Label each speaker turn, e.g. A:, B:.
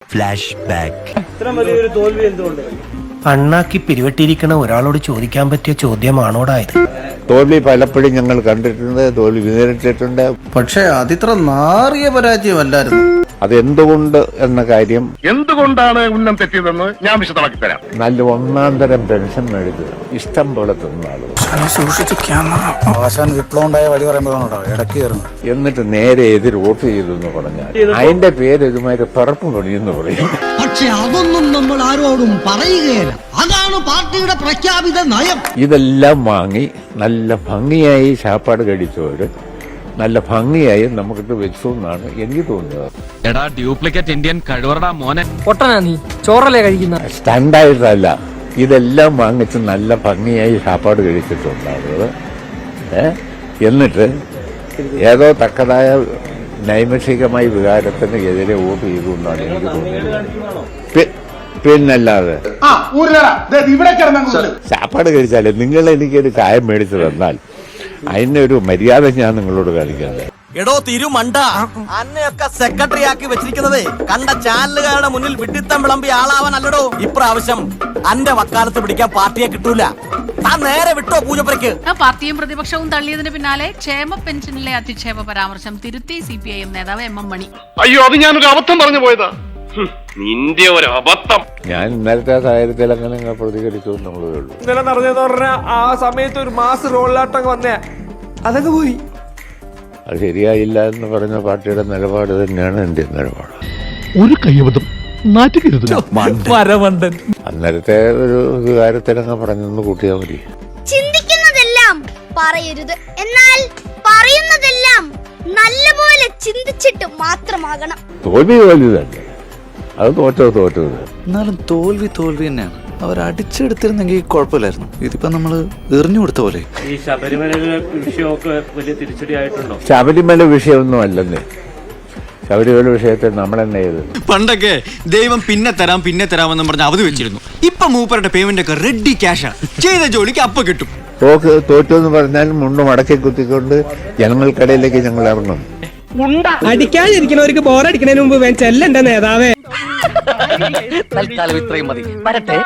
A: Flash back.
B: ഇത്ര വലിയൊരു തോൽവി എന്തുകൊണ്ട്?
C: അണ്ണാക്കി പിരിവെട്ടിയിരിക്കണ ഒരാളോട് ചോദിക്കാൻ പറ്റിയ ചോദ്യമാണോടായത്?
D: തോൽവി പലപ്പോഴും ഞങ്ങൾ കണ്ടിട്ടുണ്ട്, തോൽവി നേരിട്ടിട്ടുണ്ട്.
E: പക്ഷെ അതിത്ര നാറിയ പരാജയമല്ലായിരുന്നു.
D: അതെന്തുകൊണ്ട് എന്ന കാര്യം,
F: എന്തുകൊണ്ടാണ് ഉന്നം തെറ്റിയതെന്ന് ഞാൻ വിശദമാക്കി തരാം.
D: നല്ല ഒന്നാം തരം പെൻഷൻ മേടിക്കുക, ഇഷ്ടം പോലെ തിന്ന ആളുകൾ.
E: ആശാൻ വിപ്ലവം ഉണ്ടായ വഴി പറയുമ്പോഴാണോ ഇടയ്ക്ക് കയറുന്നത്.
D: എന്നിട്ട് നേരെ എതിർ വോട്ട് ചെയ്തു എന്ന് പറഞ്ഞാൽ അതിന്റെ പേര് ഇതുമാതിരി പിറപ്പ് പണിയെന്ന് പറയും.
G: പക്ഷെ അതൊന്നും നമ്മൾ ആരോടും പറയുകയില്ല. അതാണ് പാർട്ടിയുടെ പ്രഖ്യാപിത നയം.
D: ഇതെല്ലാം വാങ്ങി നല്ല ഭംഗിയായി ശാപ്പാട് കഴിച്ചവര് നല്ല ഭംഗിയായി നമുക്കിട്ട് വെച്ചു എന്നാണ് എനിക്ക് തോന്നുന്നത്.
H: എടാ ഡ്യൂപ്ലിക്കേറ്റ് ഇന്ത്യൻ കഴിവറടാ മോനെ.
I: പൊട്ടനാ നീ, ചോറല്ലേ കഴിക്കുന്ന?
D: സ്റ്റാൻഡായിട്ടല്ല, ഇതെല്ലാം വാങ്ങിച്ച് നല്ല ഭംഗിയായി ശാപ്പാട് കഴിച്ചിട്ടുണ്ടാവുന്നത്. എന്നിട്ട് ഏതോ തക്കതായ നൈമിഷികമായ വികാരത്തിന് എതിരെ വോട്ട് ചെയ്തു എന്നാണ് എനിക്ക് തോന്നുന്നത്. പിന്നല്ലാതെ ശാപ്പാട് കഴിച്ചാലേ നിങ്ങൾ എനിക്കൊരു ചായ മേടിച്ചു തന്നാൽ അതിനൊരു മര്യാദ ഞാൻ നിങ്ങളോട് കാണിക്കണ്ടേ?
J: എടോ തിരുമണ്ട, അന്നെയൊക്കെ സെക്രട്ടറി ആക്കി വെച്ചിരിക്കുന്നത് കണ്ട ചാനലുകാരുടെ മുന്നിൽ വിഡിത്തം വിളമ്പി ആളാവാനല്ലടോ. ഇപ്രാവശ്യം അന്റെ വക്കാലത്ത് പിടിക്കാൻ പാർട്ടിയെ കിട്ടൂല. താൻ നേരെ വിട്ടോ പൂജപ്പുരയ്ക്ക്.
K: പാർട്ടിയും പ്രതിപക്ഷവും തള്ളിയതിന് പിന്നാലെ ക്ഷേമ പെൻഷനിലെ അധിക്ഷേപ പരാമർശം തിരുത്തി CPIM നേതാവ് MM മണി.
F: അയ്യോ, അത് ഞാനൊരു അബദ്ധം പറഞ്ഞു പോയതാ. നിന്റെ ഒരു അബദ്ധം.
D: ഞാൻ ഇന്നലത്തെ സാഹചര്യത്തിൽ അങ്ങനെ പ്രതികരിച്ചു എന്നുള്ളതേ ഉള്ളൂ.
B: ഇന്നലെ നടന്നതെന്ന് പറഞ്ഞാൽ ആ സമയത്ത് ഒരു മാസ് റോളിലാട്ടൊക്കെ വന്നേ, അതൊക്കെ പോയി.
D: അത് ശരിയായില്ല എന്ന് പറഞ്ഞ പാർട്ടിയുടെ നിലപാട് തന്നെയാണ് എന്റെ നിലപാട്.
F: ഒരു കൈവതം നാറ്റുകരുത്.
D: അന്നേരത്തെ ഒരു വികാരത്തിലങ്ങ് പറഞ്ഞൊന്ന് കൂട്ടിയാൽ മതി.
L: ചിന്തിക്കുന്നതെല്ലാം പറയരുത്, എന്നാൽ പറയുന്നതെല്ലാം നല്ലപോലെ ചിന്തിച്ചിട്ട് മാത്രമാകണം.
D: തോൽവി തന്നെ, അത് തോറ്റത്.
E: എന്നാലും തോൽവി തന്നെയാണ്. അവർ അടിച്ചെടുത്തിരുന്നെങ്കിൽ കുഴപ്പമില്ലായിരുന്നു. ഇതിപ്പോ നമ്മള് എറിഞ്ഞു കൊടുത്ത പോലെ.
B: ഈ ശബരിമല വിഷയമൊക്കെ വലിയ തിരിച്ചടിയായിട്ടുണ്ടോ?
D: ശബരിമല വിഷയമൊന്നും അല്ലെന്നേ. ശബരിമല വിഷയത്തിൽ നമ്മളെന്നെ ചെയ്തത്.
J: പണ്ടൊക്കെ ദൈവം പിന്നെ തരാമെന്ന് പറഞ്ഞ് അവധി വെച്ചിരുന്നു. ഇപ്പൊ മൂപ്പരുടെ പേയ്മെന്റ് ഒക്കെ റെഡി ക്യാഷാ. ചെയ്ത ജോലിക്ക് അപ്പൊ കിട്ടും.
D: തോറ്റു എന്ന് പറഞ്ഞാൽ മുണ്ട് മടക്കി കുത്തിക്കൊണ്ട് ജനങ്ങൾക്കിടയിലേക്ക് ഞങ്ങൾ ഇറങ്ങും.
I: അടിക്കാതിരിക്കുന്നവർക്ക് ബോറടിക്കുന്നതിന് മുമ്പ് ചെല്ലണ്ട നേതാവേ.
J: തൽക്കാലം ഇത്രയും മതി. വരട്ടെ.